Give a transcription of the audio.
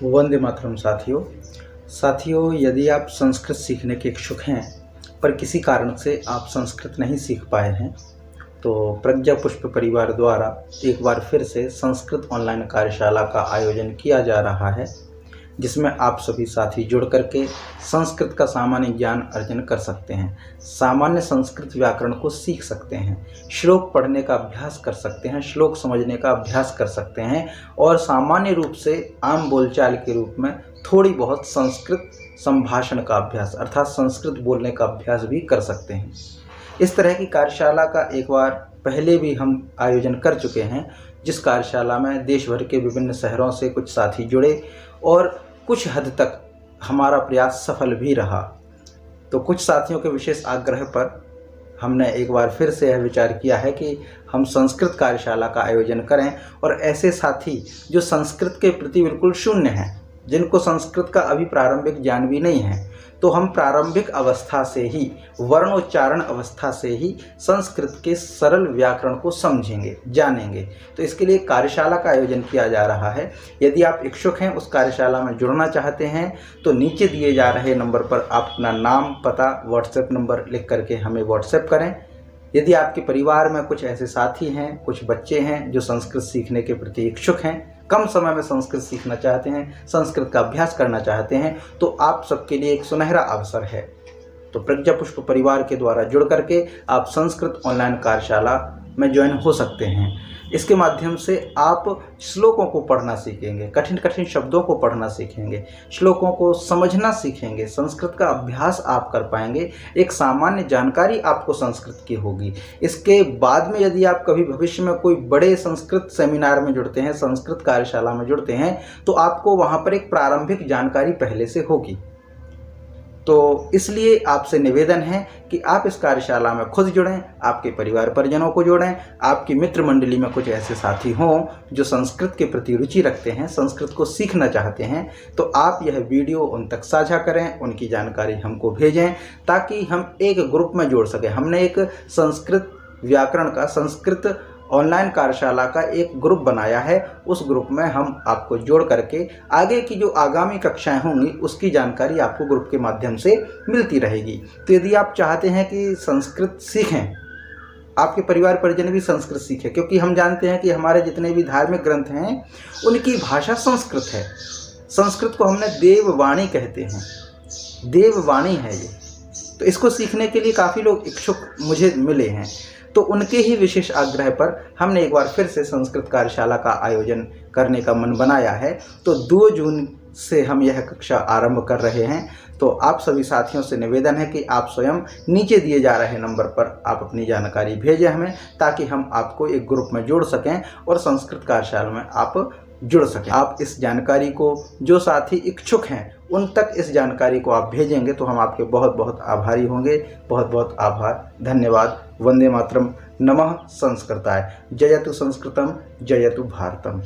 वंदे मातरम साथियों, यदि आप संस्कृत सीखने के इच्छुक हैं पर किसी कारण से आप संस्कृत नहीं सीख पाए हैं तो प्रज्ञा पुष्प परिवार द्वारा एक बार फिर से संस्कृत ऑनलाइन कार्यशाला का आयोजन किया जा रहा है, जिसमें आप सभी साथी जुड़ करके संस्कृत का सामान्य ज्ञान अर्जन कर सकते हैं, सामान्य संस्कृत व्याकरण को सीख सकते हैं, श्लोक पढ़ने का अभ्यास कर सकते हैं, श्लोक समझने का अभ्यास कर सकते हैं और सामान्य रूप से आम बोलचाल के रूप में थोड़ी बहुत संस्कृत संभाषण का अभ्यास अर्थात संस्कृत बोलने का अभ्यास भी कर सकते हैं। इस तरह की कार्यशाला का एक बार पहले भी हम आयोजन कर चुके हैं, जिस कार्यशाला में देश भर के विभिन्न शहरों से कुछ साथी जुड़े और कुछ हद तक हमारा प्रयास सफल भी रहा। तो कुछ साथियों के विशेष आग्रह पर हमने एक बार फिर से यह विचार किया है कि हम संस्कृत कार्यशाला का आयोजन करें और ऐसे साथी जो संस्कृत के प्रति बिल्कुल शून्य हैं, जिनको संस्कृत का अभी प्रारंभिक ज्ञान भी नहीं है, तो हम प्रारंभिक अवस्था से ही वर्णोच्चारण अवस्था से ही संस्कृत के सरल व्याकरण को समझेंगे, जानेंगे। तो इसके लिए कार्यशाला का आयोजन किया जा रहा है। यदि आप इच्छुक हैं, उस कार्यशाला में जुड़ना चाहते हैं तो नीचे दिए जा रहे नंबर पर आप अपना नाम, पता, व्हाट्सएप नंबर लिख करके हमें व्हाट्सएप करें। यदि आपके परिवार में कुछ ऐसे साथी हैं, कुछ बच्चे हैं जो संस्कृत सीखने के प्रति इच्छुक हैं, कम समय में संस्कृत सीखना चाहते हैं, संस्कृत का अभ्यास करना चाहते हैं, तो आप सबके लिए एक सुनहरा अवसर है। तो प्रज्ञा पुष्प परिवार के द्वारा जुड़ करके आप संस्कृत ऑनलाइन कार्यशाला में ज्वाइन हो सकते हैं। इसके माध्यम से आप श्लोकों को पढ़ना सीखेंगे, कठिन कठिन शब्दों को पढ़ना सीखेंगे, श्लोकों को समझना सीखेंगे, संस्कृत का अभ्यास आप कर पाएंगे, एक सामान्य जानकारी आपको संस्कृत की होगी। इसके बाद में यदि आप कभी भविष्य में कोई बड़े संस्कृत सेमिनार में जुड़ते हैं, संस्कृत कार्यशाला में जुड़ते हैं, तो आपको वहाँ पर एक प्रारंभिक जानकारी पहले से होगी। तो इसलिए आपसे निवेदन है कि आप इस कार्यशाला में खुद जुड़ें, आपके परिवार परिजनों को जोड़ें, आपकी मित्र मंडली में कुछ ऐसे साथी हों जो संस्कृत के प्रति रुचि रखते हैं, संस्कृत को सीखना चाहते हैं, तो आप यह वीडियो उन तक साझा करें, उनकी जानकारी हमको भेजें ताकि हम एक ग्रुप में जोड़ सकें। हमने एक संस्कृत व्याकरण का, संस्कृत ऑनलाइन कार्यशाला का एक ग्रुप बनाया है। उस ग्रुप में हम आपको जोड़ करके आगे की जो आगामी कक्षाएं होंगी उसकी जानकारी आपको ग्रुप के माध्यम से मिलती रहेगी। तो यदि आप चाहते हैं कि संस्कृत सीखें, आपके परिवार परिजन भी संस्कृत सीखें, क्योंकि हम जानते हैं कि हमारे जितने भी धार्मिक ग्रंथ हैं उनकी भाषा संस्कृत है। संस्कृत को हमने देववाणी कहते हैं, देववाणी है ये। तो इसको सीखने के लिए काफ़ी लोग इच्छुक मुझे मिले हैं, तो उनके ही विशेष आग्रह पर हमने एक बार फिर से संस्कृत कार्यशाला का आयोजन करने का मन बनाया है। तो 2 जून से हम यह कक्षा आरंभ कर रहे हैं। तो आप सभी साथियों से निवेदन है कि आप स्वयं नीचे दिए जा रहे नंबर पर आप अपनी जानकारी भेजें हमें, ताकि हम आपको एक ग्रुप में जोड़ सकें और संस्कृत कार्यशाला में आप जुड़ सकें। आप इस जानकारी को, जो साथी इच्छुक हैं उन तक इस जानकारी को आप भेजेंगे तो हम आपके बहुत बहुत आभारी होंगे। बहुत बहुत आभार, धन्यवाद। वंदे मातरम। नमः संस्कृताय। जयतु संस्कृतम, जयतु भारतम।